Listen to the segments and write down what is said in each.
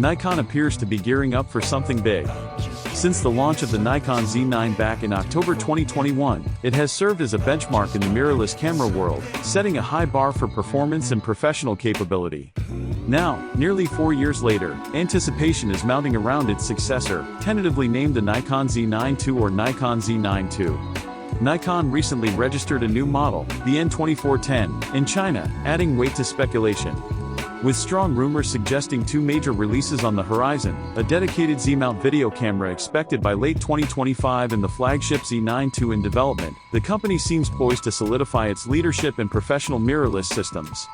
Nikon appears to be gearing up for something big. Since the launch of the Nikon Z9 back in October 2021, it has served as a benchmark in the mirrorless camera world, setting a high bar for performance and professional capability. Now, nearly 4 years later, anticipation is mounting around its successor, tentatively named the Nikon Z9 II or Nikon Z9 II. Nikon recently registered a new model, the N2410, in China, adding weight to speculation. With strong rumors suggesting 2 major releases on the horizon, a dedicated Z-mount video camera expected by late 2025 and the flagship Z9 II in development, the company seems poised to solidify its leadership in professional mirrorless systems.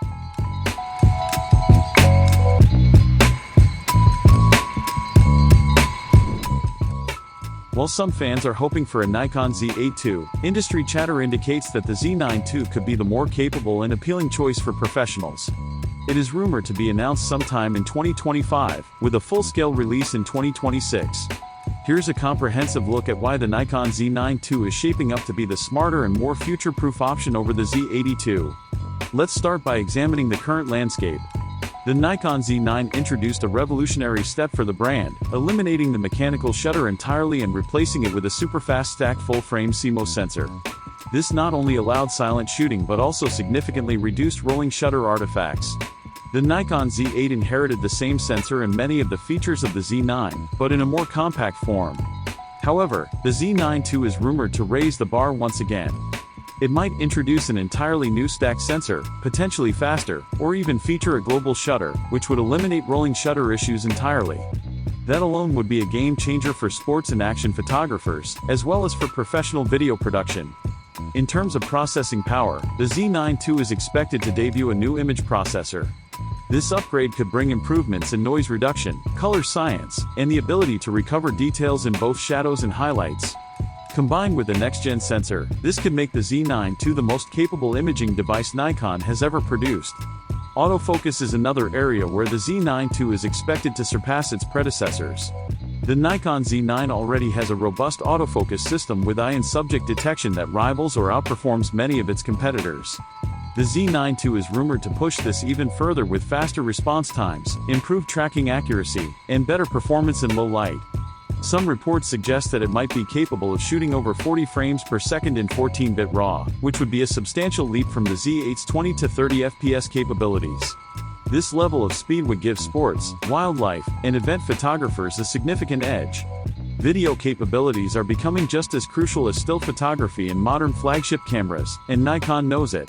While some fans are hoping for a Nikon Z8 II, industry chatter indicates that the Z9 II could be the more capable and appealing choice for professionals. It is rumored to be announced sometime in 2025, with a full-scale release in 2026. Here's a comprehensive look at why the Nikon Z9 II is shaping up to be the smarter and more future-proof option over the Z8 II. Let's start by examining the current landscape. The Nikon Z9 introduced a revolutionary step for the brand, eliminating the mechanical shutter entirely and replacing it with a super-fast stacked full-frame CMOS sensor. This not only allowed silent shooting but also significantly reduced rolling shutter artifacts. The Nikon Z8 inherited the same sensor and many of the features of the Z9, but in a more compact form. However, the Z9 II is rumored to raise the bar once again. It might introduce an entirely new stacked sensor, potentially faster, or even feature a global shutter, which would eliminate rolling shutter issues entirely. That alone would be a game changer for sports and action photographers, as well as for professional video production. In terms of processing power, the Z9 II is expected to debut a new image processor. This upgrade could bring improvements in noise reduction, color science, and the ability to recover details in both shadows and highlights. Combined with a next-gen sensor, this could make the Z9 II the most capable imaging device Nikon has ever produced. Autofocus is another area where the Z9 II is expected to surpass its predecessors. The Nikon Z9 already has a robust autofocus system with eye and subject detection that rivals or outperforms many of its competitors. The Z9 II is rumored to push this even further with faster response times, improved tracking accuracy, and better performance in low light. Some reports suggest that it might be capable of shooting over 40 frames per second in 14-bit RAW, which would be a substantial leap from the Z8's 20 to 30 FPS capabilities. This level of speed would give sports, wildlife, and event photographers a significant edge. Video capabilities are becoming just as crucial as still photography in modern flagship cameras, and Nikon knows it.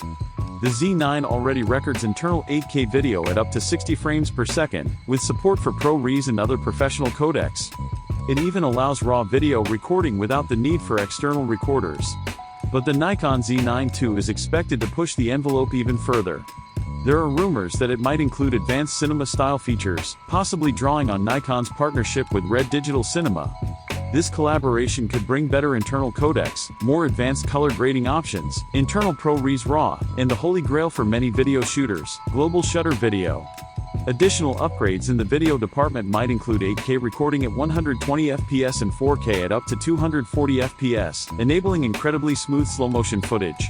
The Z9 already records internal 8K video at up to 60 frames per second, with support for ProRes and other professional codecs. It even allows raw video recording without the need for external recorders. But the Nikon Z9 II is expected to push the envelope even further. There are rumors that it might include advanced cinema-style features, possibly drawing on Nikon's partnership with Red Digital Cinema. This collaboration could bring better internal codecs, more advanced color grading options, internal ProRes RAW, and the holy grail for many video shooters, global shutter video. Additional upgrades in the video department might include 8K recording at 120 FPS and 4K at up to 240 FPS, enabling incredibly smooth slow-motion footage.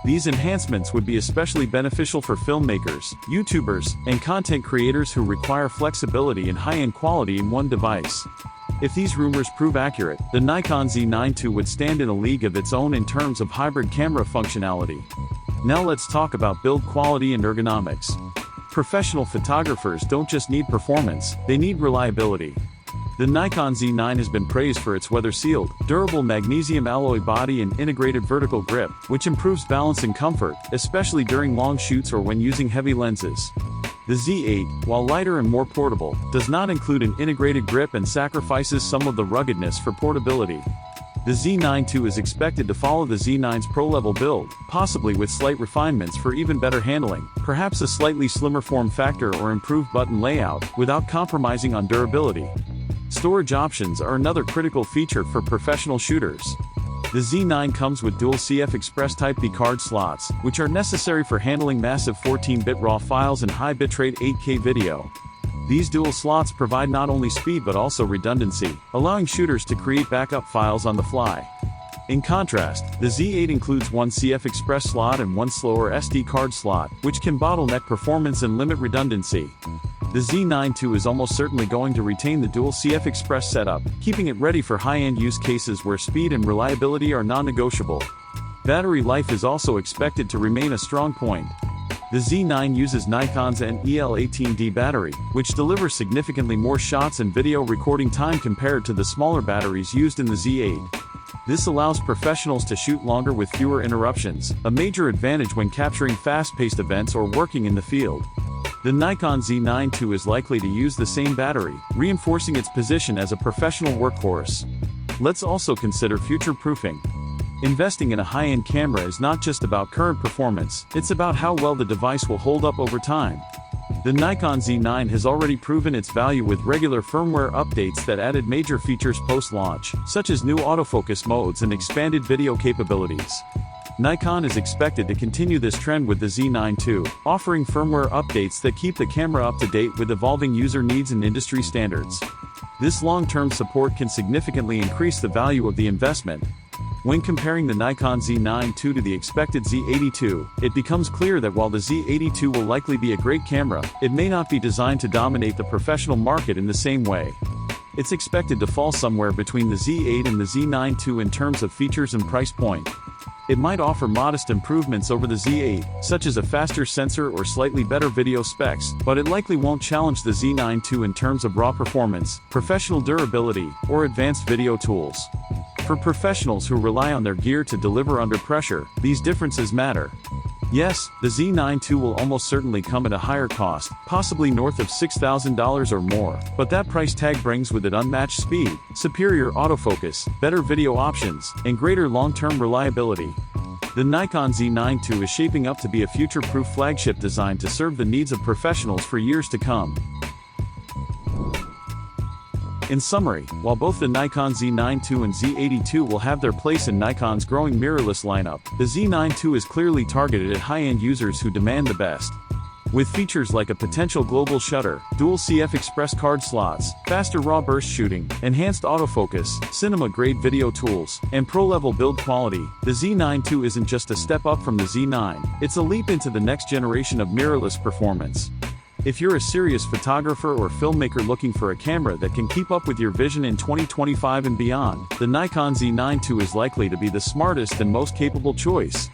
These enhancements would be especially beneficial for filmmakers, YouTubers, and content creators who require flexibility and high-end quality in one device. If these rumors prove accurate, the Nikon Z9 II would stand in a league of its own in terms of hybrid camera functionality. Now let's talk about build quality and ergonomics. Professional photographers don't just need performance, they need reliability. The Nikon Z9 has been praised for its weather-sealed, durable magnesium alloy body and integrated vertical grip, which improves balance and comfort, especially during long shoots or when using heavy lenses. The Z8, while lighter and more portable, does not include an integrated grip and sacrifices some of the ruggedness for portability. The Z9 II is expected to follow the Z9's Pro-level build, possibly with slight refinements for even better handling, perhaps a slightly slimmer form factor or improved button layout, without compromising on durability. Storage options are another critical feature for professional shooters. The Z9 comes with dual CFExpress Type B card slots, which are necessary for handling massive 14-bit RAW files and high bitrate 8K video. These dual slots provide not only speed but also redundancy, allowing shooters to create backup files on the fly. In contrast, the Z8 includes one CFExpress slot and one slower SD card slot, which can bottleneck performance and limit redundancy. The Z9 II is almost certainly going to retain the dual CFExpress setup, keeping it ready for high-end use cases where speed and reliability are non-negotiable. Battery life is also expected to remain a strong point. The Z9 uses Nikon's NEL18D battery, which delivers significantly more shots and video recording time compared to the smaller batteries used in the Z8. This allows professionals to shoot longer with fewer interruptions, a major advantage when capturing fast-paced events or working in the field. The Nikon Z9 II is likely to use the same battery, reinforcing its position as a professional workhorse. Let's also consider future-proofing. Investing in a high-end camera is not just about current performance, it's about how well the device will hold up over time. The Nikon Z9 has already proven its value with regular firmware updates that added major features post-launch, such as new autofocus modes and expanded video capabilities. Nikon is expected to continue this trend with the Z9 II, offering firmware updates that keep the camera up to date with evolving user needs and industry standards. This long-term support can significantly increase the value of the investment. When comparing the Nikon Z9 II to the expected Z8 II, it becomes clear that while the Z8 II will likely be a great camera, it may not be designed to dominate the professional market in the same way. It's expected to fall somewhere between the Z8 and the Z9 II in terms of features and price point. It might offer modest improvements over the Z8, such as a faster sensor or slightly better video specs, but it likely won't challenge the Z9 II in terms of raw performance, professional durability, or advanced video tools. For professionals who rely on their gear to deliver under pressure, these differences matter. Yes, the Z9 II will almost certainly come at a higher cost, possibly north of $6,000 or more, but that price tag brings with it unmatched speed, superior autofocus, better video options, and greater long-term reliability. The Nikon Z9 II is shaping up to be a future-proof flagship designed to serve the needs of professionals for years to come. In summary, while both the Nikon Z9 II and Z8 II will have their place in Nikon's growing mirrorless lineup, the Z9 II is clearly targeted at high-end users who demand the best. With features like a potential global shutter, dual CFExpress card slots, faster raw burst shooting, enhanced autofocus, cinema-grade video tools, and pro-level build quality, the Z9 II isn't just a step up from the Z9, it's a leap into the next generation of mirrorless performance. If you're a serious photographer or filmmaker looking for a camera that can keep up with your vision in 2025 and beyond, the Nikon Z9 II is likely to be the smartest and most capable choice.